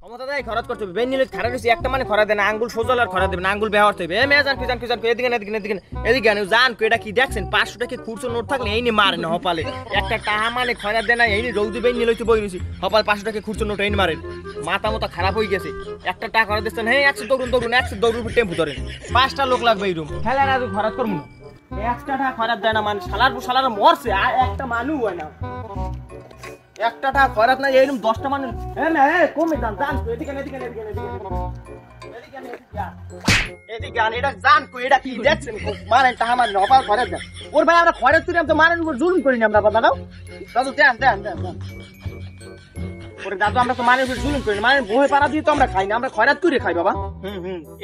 ক্ষমতা দেয় খরচ করতে হবে বেনিলে খারাপ হইছে একটা মানে খরা দেন আঙ্গুল সোজল আর খরা দেবেন আঙ্গুল ব্যবহার হইবে এ মেজান কিজান এদিকে আনি জান কো এটা কি দেখছেন 500 টাকা খুরসো নোট থাকলে এই নি মারেন হপালে একটা টাকা মানে খরা দেন এই নি রৌদি বেন নিলইতে বই নিছি হপাল 500 টাকা খুরসো নোট এই মারেন মাথা মতো খারাপ হই গেছে একটা টাকা খরা দিচ্ছেন হে 100 দৌড়ুন টেম্পু ধরেন 5টা লোক লাগবে এই রুম খেলা না খরচ করব না একটা টাকা খরা দেয় না মানে শালার মরছে আর একটা মানুষ হয় না একটা টাকা খরচ না এইরকম 10টা মানুষ কমে যান এদিকে এটা জান কো এটা কি দেখছেন মারেন টাকা মানে অপার খরচ দেন ওর ভাই আমরা খরচ করি আমরা মারেন উপর জুলুম করি না আমরা দাদু দেন ওরে দাদু আমরা তো মানের উপর জুলুম করি না মানে বই পাড়া দিয়ে তো আমরা খাই না আমরা খরচ করে খাই বাবা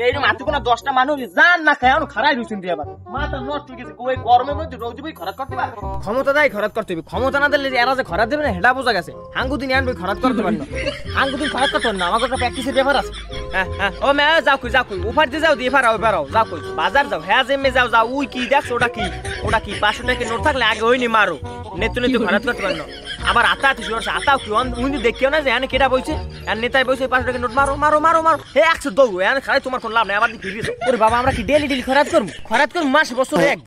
এইরকম আজ কোনো 10টা মানুষ জান না খায় এখন খারাই রুচিন দিয়ে আবার মাথা নষ্ট হয়ে গেছে ওই গরমের মধ্যে রোজ বই খরচ করতে পারবে ক্ষমতা দেয় খরচ করতে হবে ক্ষমতা না দিলে এরা যে খরচ দেবে না হেডা বোঝা গেছে হাঙ্গুদিন আনবে খরচ করতে পারবে না হাঙ্গুদিন খরচ করতে না আমার একটা প্র্যাকটিসের ব্যাপার আছে ও মে যাও কই উপর দিয়ে যাও দিয়ে ফারাও যাও কই বাজার যাও হ্যাঁ জেমে যাও উই কি দেখছ ওটা কি 500 টাকা নোট থাকলে আগে হইনি মারো নেতু খরচ করতে পারবে না আবার আতা আতাও কি উনি দেখিও না যে এনে কেডা বইছে আর নেতাই বইছে 500 টাকা নোট মারো হে 100 দৌড়ো এনে খালি তোমার কোন লাভ নাই আবার ফিরিয়ে ওরে বাবা আমরা কি ডেলি খরচ করব মাস বছর এক